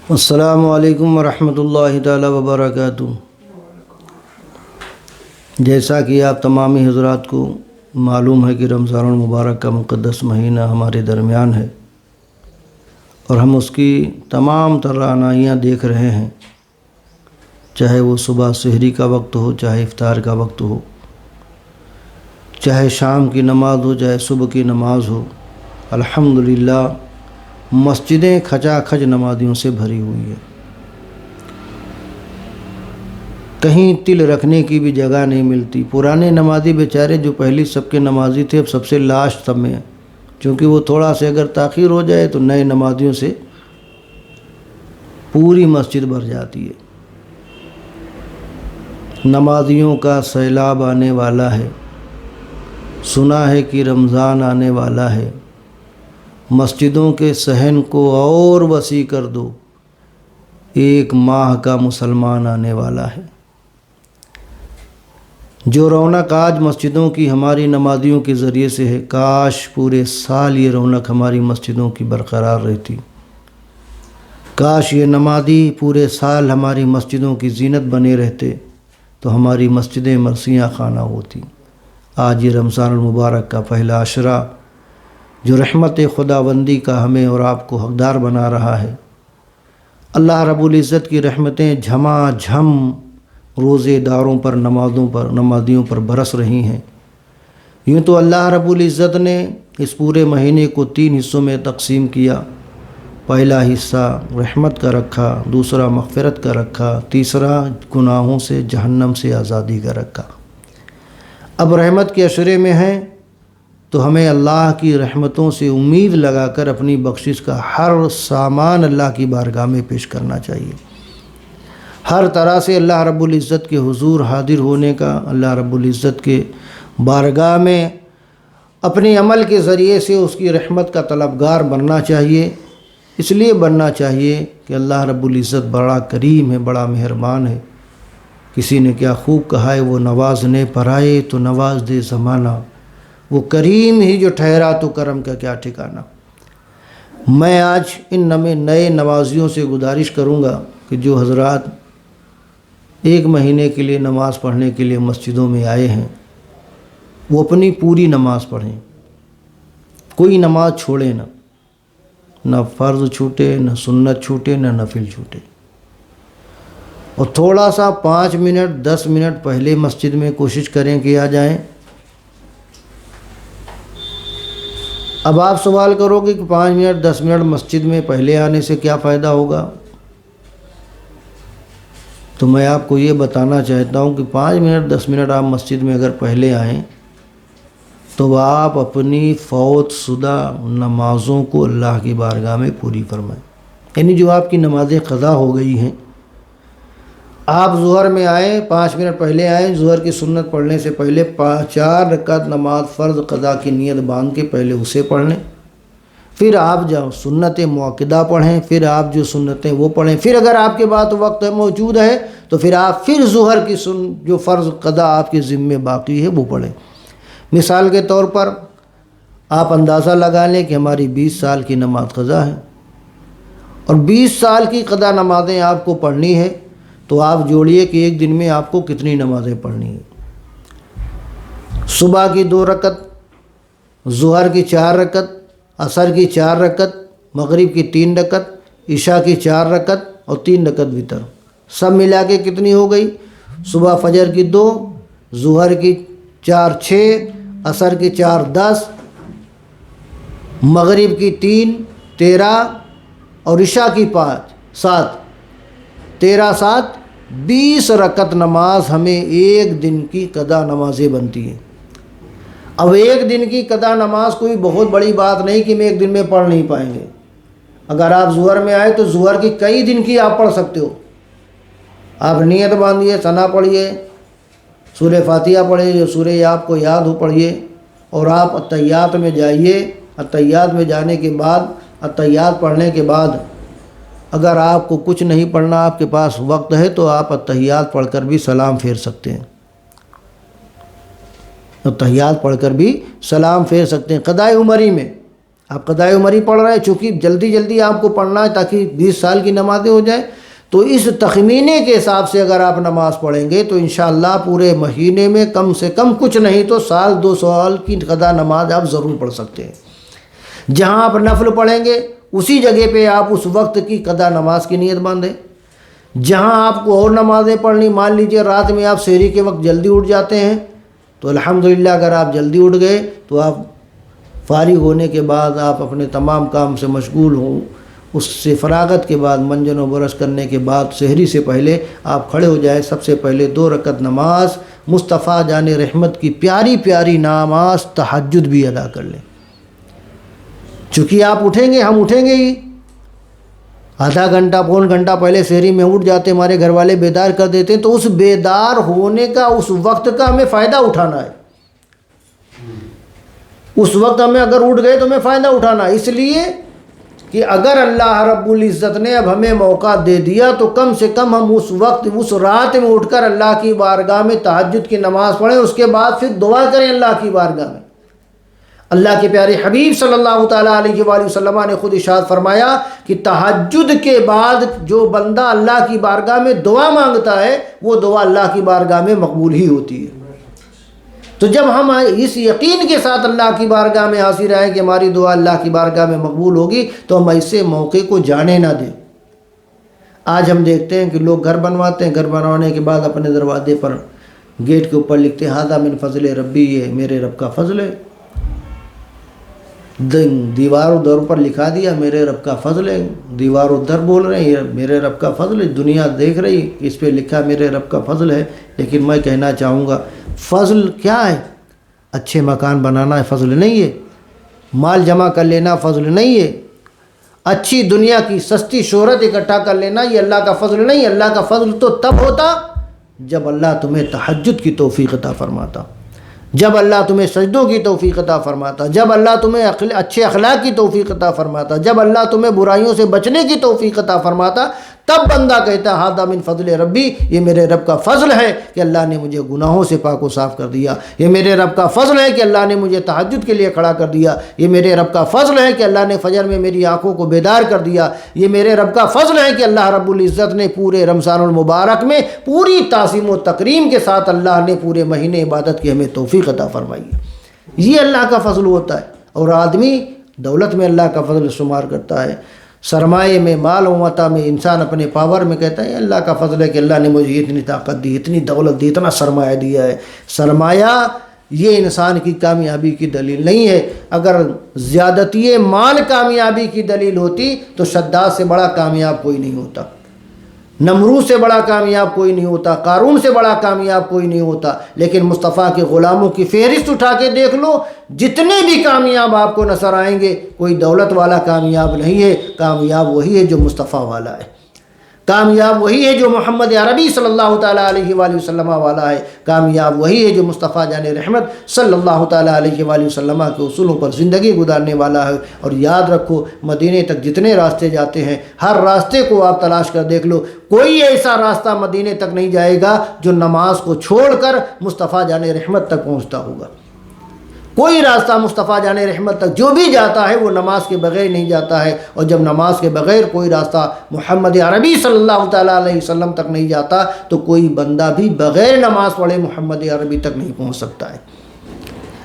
السلام علیکم ورحمۃ اللہ تعالی وبرکاتہ۔ جیسا کہ آپ تمامی حضرات کو معلوم ہے کہ رمضان المبارک کا مقدس مہینہ ہمارے درمیان ہے اور ہم اس کی تمام توانائیاں دیکھ رہے ہیں، چاہے وہ صبح سحری کا وقت ہو، چاہے افطار کا وقت ہو، چاہے شام کی نماز ہو، چاہے صبح کی نماز ہو۔ الحمدللہ مسجدیں کھچا کھچ نمازیوں سے بھری ہوئی ہے، کہیں تل رکھنے کی بھی جگہ نہیں ملتی۔ پرانے نمازی بیچارے جو پہلی سب کے نمازی تھے، اب سب سے لاسٹ سب میں ہیں، چونکہ وہ تھوڑا سے اگر تاخیر ہو جائے تو نئے نمازیوں سے پوری مسجد بھر جاتی ہے۔ نمازیوں کا سیلاب آنے والا ہے، سنا ہے کہ رمضان آنے والا ہے، مسجدوں کے صحن کو اور وسیع کر دو، ایک ماہ کا مسلمان آنے والا ہے۔ جو رونق آج مسجدوں کی ہماری نمازیوں کے ذریعے سے ہے، کاش پورے سال یہ رونق ہماری مسجدوں کی برقرار رہتی، کاش یہ نمازی پورے سال ہماری مسجدوں کی زینت بنے رہتے تو ہماری مسجدیں مرثیہ خانہ ہوتی۔ آج یہ رمضان المبارک کا پہلا عشرہ جو رحمت خداوندی کا ہمیں اور آپ کو حقدار بنا رہا ہے، اللہ رب العزت کی رحمتیں جھما جھم روزے داروں پر، نمازیوں پر برس رہی ہیں۔ یوں تو اللہ رب العزت نے اس پورے مہینے کو 3 حصوں میں تقسیم کیا۔ پہلا حصہ رحمت کا رکھا، دوسرا مغفرت کا رکھا، تیسرا گناہوں سے، جہنم سے آزادی کا رکھا۔ اب رحمت کے عشرے میں ہیں تو ہمیں اللہ کی رحمتوں سے امید لگا کر اپنی بخشش کا ہر سامان اللہ کی بارگاہ میں پیش کرنا چاہیے، ہر طرح سے اللہ رب العزت کے حضور حاضر ہونے کا، اللہ رب العزت کے بارگاہ میں اپنے عمل کے ذریعے سے اس کی رحمت کا طلبگار بننا چاہیے۔ اس لیے بننا چاہیے کہ اللہ رب العزت بڑا کریم ہے، بڑا مہربان ہے۔ کسی نے کیا خوب کہا ہے، وہ نوازنے پر آئے تو نواز دے زمانہ، وہ کریم ہی جو ٹھہرا تو کرم کا کیا ٹھکانہ۔ میں آج ان نئے نمازیوں سے گزارش کروں گا کہ جو حضرات 1 مہینے کے لیے نماز پڑھنے کے لیے مسجدوں میں آئے ہیں، وہ اپنی پوری نماز پڑھیں، کوئی نماز چھوڑے نہ فرض چھوٹے، نہ سنت چھوٹے، نہ نفل چھوٹے، اور تھوڑا سا 5 منٹ 10 منٹ پہلے مسجد میں کوشش کریں کہ آ جائیں۔ اب آپ سوال کرو گے کہ 5 منٹ 10 منٹ مسجد میں پہلے آنے سے کیا فائدہ ہوگا، تو میں آپ کو یہ بتانا چاہتا ہوں کہ 5 منٹ 10 منٹ آپ مسجد میں اگر پہلے آئیں تو آپ اپنی فوت شدہ نمازوں کو اللہ کی بارگاہ میں پوری فرمائیں، یعنی جو آپ کی نمازیں قضا ہو گئی ہیں، آپ ظہر میں آئیں، 5 منٹ پہلے آئیں، ظہر کی سنت پڑھنے سے پہلے 4 رکعت نماز فرض قضا کی نیت باندھ کے پہلے اسے پڑھ لیں، پھر آپ جو سنت مؤکدہ پڑھیں، پھر آپ جو سنتیں وہ پڑھیں، پھر اگر آپ کے پاس وقت موجود ہے تو پھر آپ پھر ظہر کی جو فرض قضا آپ کے ذمے باقی ہے وہ پڑھیں۔ مثال کے طور پر آپ اندازہ لگا لیں کہ ہماری 20 سال کی نماز قضا ہے اور 20 سال کی قضا نمازیں آپ کو پڑھنی ہے، تو آپ جوڑیے کہ ایک دن میں آپ کو کتنی نمازیں پڑھنی ہیں۔ صبح کی 2 رکعت، ظہر کی 4 رکعت، عصر کی 4 رکعت، مغرب کی 3 رکعت، عشاء کی 4 رکعت اور 3 رکعت وتر، سب ملا کے کتنی ہو گئی؟ صبح فجر کی 2، ظہر کی 4 6، عصر کی 4 10، مغرب کی 3 13 اور عشاء کی 5 7، 13 7 20 رکعت نماز ہمیں ایک دن کی قضا نمازیں بنتی ہیں۔ اب ایک دن کی قضا نماز کوئی بہت بڑی بات نہیں کہ میں ایک دن میں پڑھ نہیں پائیں گے۔ اگر آپ ظہر میں آئے تو ظہر کی کئی دن کی آپ پڑھ سکتے ہو۔ آپ نیت باندھیے، ثنا پڑھیے، سورہ فاتحہ پڑھیے، جو سورہ آپ کو یاد ہو پڑھیے، اور آپ اتحیات میں جائیے۔ اتحیات میں جانے کے بعد، اتحیات پڑھنے کے بعد اگر آپ کو کچھ نہیں پڑھنا، آپ کے پاس وقت ہے تو آپ اتحیات پڑھ کر بھی سلام پھیر سکتے ہیں، اتحیات پڑھ کر بھی سلام پھیر سکتے ہیں قضائے عمری میں۔ آپ قضائے عمر ہی پڑھ رہے ہیں، چونکہ جلدی جلدی آپ کو پڑھنا ہے تاکہ 20 سال کی نمازیں ہو جائیں، تو اس تخمینے کے حساب سے اگر آپ نماز پڑھیں گے تو انشاءاللہ پورے مہینے میں کم سے کم کچھ نہیں تو سال 2 سال کی قضا نماز آپ ضرور پڑھ سکتے ہیں۔ جہاں آپ نفل پڑھیں گے اسی جگہ پہ آپ اس وقت کی قضا نماز کی نیت باندھیں۔ جہاں آپ کو اور نمازیں پڑھنی، مان لیجئے رات میں آپ سحری کے وقت جلدی اٹھ جاتے ہیں تو الحمدللہ اگر آپ جلدی اٹھ گئے تو آپ فارغ ہونے کے بعد آپ اپنے تمام کام سے مشغول ہوں، اس سے فراغت کے بعد منجن و برش کرنے کے بعد سحری سے پہلے آپ کھڑے ہو جائیں، سب سے پہلے 2 رکعت نماز مصطفیٰ جان رحمت کی پیاری پیاری نماز تہجد بھی ادا کر لیں۔ چونکہ آپ اٹھیں گے، ہم اٹھیں گے ہی، آدھا گھنٹہ پون گھنٹہ پہلے سحری میں اٹھ جاتے، ہمارے گھر والے بیدار کر دیتے ہیں، تو اس بیدار ہونے کا اس وقت کا ہمیں فائدہ اٹھانا ہے۔ اس وقت ہمیں اگر اٹھ گئے تو ہمیں فائدہ اٹھانا ہے، اس لیے کہ اگر اللہ رب العزت نے اب ہمیں موقع دے دیا تو کم سے کم ہم اس وقت اس رات میں اٹھ کر اللہ کی بارگاہ میں تہجد کی نماز پڑھیں، اس کے بعد پھر دعا کریں اللہ کی بارگاہ میں۔ اللہ کے پیارے حبیب صلی اللہ تعالیٰ علیہ وآلہ وسلم نے خود ارشاد فرمایا کہ تہجد کے بعد جو بندہ اللہ کی بارگاہ میں دعا مانگتا ہے وہ دعا اللہ کی بارگاہ میں مقبول ہی ہوتی ہے۔ تو جب ہم اس یقین کے ساتھ اللہ کی بارگاہ میں حاضر آئیں کہ ہماری دعا اللہ کی بارگاہ میں مقبول ہوگی تو ہم ایسے موقع کو جانے نہ دیں۔ آج ہم دیکھتے ہیں کہ لوگ گھر بنواتے ہیں، گھر بنوانے کے بعد اپنے دروازے پر گیٹ کے اوپر لکھتے ہیں ھذا من فضل ربی، یہ میرے رب کا فضل ہے۔ دیوار و در پر لکھا دیا میرے رب کا فضل ہے، دیوار و در بول رہے ہیں یہ میرے رب کا فضل ہے، دنیا دیکھ رہی اس پہ لکھا میرے رب کا فضل ہے۔ لیکن میں کہنا چاہوں گا فضل کیا ہے؟ اچھے مکان بنانا ہے فضل نہیں ہے، مال جمع کر لینا فضل نہیں ہے، اچھی دنیا کی سستی شہرت اکٹھا کر لینا یہ اللہ کا فضل نہیں ہے۔ اللہ کا فضل تو تب ہوتا جب اللہ تمہیں تہجد کی توفیق عطا فرماتا، جب اللہ تمہیں سجدوں کی توفیق عطا فرماتا، جب اللہ تمہیں اچھے اخلاق کی توفیق عطا فرماتا، جب اللہ تمہیں برائیوں سے بچنے کی توفیق عطا فرماتا، تب بندہ کہتا ہے ھذا من فضل ربی، یہ میرے رب کا فضل ہے کہ اللہ نے مجھے گناہوں سے پاک و صاف کر دیا، یہ میرے رب کا فضل ہے کہ اللہ نے مجھے تہجد کے لیے کھڑا کر دیا، یہ میرے رب کا فضل ہے کہ اللہ نے فجر میں میری آنکھوں کو بیدار کر دیا، یہ میرے رب کا فضل ہے کہ اللہ رب العزت نے پورے رمضان المبارک میں پوری تعظیم و تکریم کے ساتھ اللہ نے پورے مہینے عبادت کی ہمیں توفیق عطا فرمائی ہے۔ یہ اللہ کا فضل ہوتا ہے۔ اور آدمی دولت میں اللہ کا فضل شمار کرتا ہے، سرمایے میں، مال و متاع میں، انسان اپنے پاور میں کہتا ہے اللہ کا فضل ہے کہ اللہ نے مجھے اتنی طاقت دی، اتنی دولت دی، اتنا سرمایہ دیا ہے۔ سرمایہ یہ انسان کی کامیابی کی دلیل نہیں ہے۔ اگر زیادتی مال کامیابی کی دلیل ہوتی تو شداد سے بڑا کامیاب کوئی نہیں ہوتا، نمرود سے بڑا کامیاب کوئی نہیں ہوتا، قارون سے بڑا کامیاب کوئی نہیں ہوتا۔ لیکن مصطفیٰ کے غلاموں کی فہرست اٹھا کے دیکھ لو، جتنے بھی کامیاب آپ کو نظر آئیں گے کوئی دولت والا کامیاب نہیں ہے، کامیاب وہی ہے جو مصطفیٰ والا ہے، کامیاب وہی ہے جو محمد عربی صلی اللہ تعالیٰ علیہ وآلہ وسلم والا ہے، کامیاب وہی ہے جو مصطفیٰ جان رحمت صلی اللہ تعالیٰ علیہ وآلہ وسلم کے اصولوں پر زندگی گزارنے والا ہے۔ اور یاد رکھو مدینے تک جتنے راستے جاتے ہیں ہر راستے کو آپ تلاش کر دیکھ لو، کوئی ایسا راستہ مدینے تک نہیں جائے گا جو نماز کو چھوڑ کر مصطفیٰ جان رحمت تک پہنچتا ہوگا۔ کوئی راستہ مصطفیٰ جان رحمت تک جو بھی جاتا ہے وہ نماز کے بغیر نہیں جاتا ہے، اور جب نماز کے بغیر کوئی راستہ محمد عربی صلی اللہ تعالیٰ علیہ وسلم تک نہیں جاتا تو کوئی بندہ بھی بغیر نماز پڑھے محمد عربی تک نہیں پہنچ سکتا ہے۔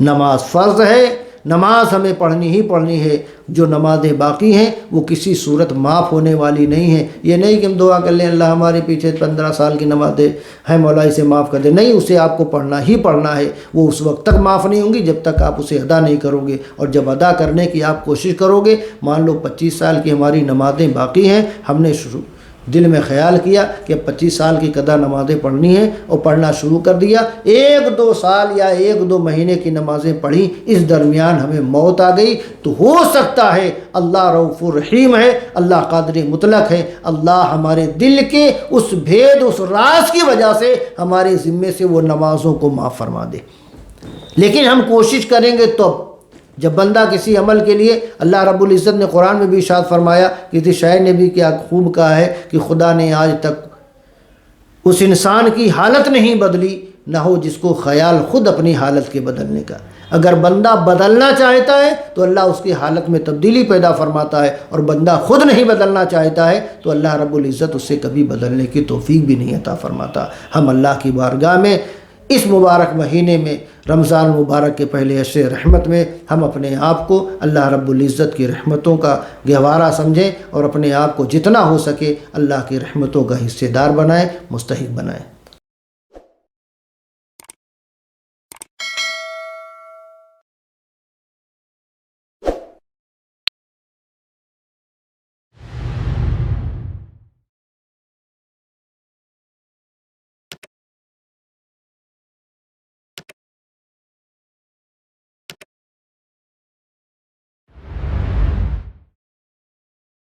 نماز فرض ہے، نماز ہمیں پڑھنی ہی پڑھنی ہے۔ جو نمازیں باقی ہیں وہ کسی صورت معاف ہونے والی نہیں ہیں۔ یہ نہیں کہ ہم دعا کر لیں اللہ ہمارے پیچھے 15 سال کی نمازیں ہیں مولا اسے معاف کر دے، نہیں، اسے آپ کو پڑھنا ہی پڑھنا ہے۔ وہ اس وقت تک معاف نہیں ہوں گی جب تک آپ اسے ادا نہیں کرو گے، اور جب ادا کرنے کی آپ کوشش کرو گے، مان لو 25 سال کی ہماری نمازیں باقی ہیں، ہم نے دل میں خیال کیا کہ 25 سال کی قضا نمازیں پڑھنی ہیں اور پڑھنا شروع کر دیا، 1-2 سال یا 1-2 مہینے کی نمازیں پڑھی، اس درمیان ہمیں موت آ گئی تو ہو سکتا ہے اللہ رؤوف الرحیم ہے، اللہ قادر مطلق ہے، اللہ ہمارے دل کے اس بھید، اس راز کی وجہ سے ہمارے ذمے سے وہ نمازوں کو معاف فرما دے۔ لیکن ہم کوشش کریں گے تو جب بندہ کسی عمل کے لیے، اللہ رب العزت نے قرآن میں بھی ارشاد فرمایا، کسی شاعر نے بھی کیا خوب کہا ہے کہ خدا نے آج تک اس انسان کی حالت نہیں بدلی نہ ہو جس کو خیال خود اپنی حالت کے بدلنے کا۔ اگر بندہ بدلنا چاہتا ہے تو اللہ اس کی حالت میں تبدیلی پیدا فرماتا ہے، اور بندہ خود نہیں بدلنا چاہتا ہے تو اللہ رب العزت اس سے کبھی بدلنے کی توفیق بھی نہیں عطا فرماتا۔ ہم اللہ کی بارگاہ میں اس مبارک مہینے میں، رمضان مبارک کے پہلے عشر رحمت میں، ہم اپنے آپ کو اللہ رب العزت کی رحمتوں کا گہوارہ سمجھیں اور اپنے آپ کو جتنا ہو سکے اللہ کی رحمتوں کا حصے دار بنائیں، مستحق بنائیں۔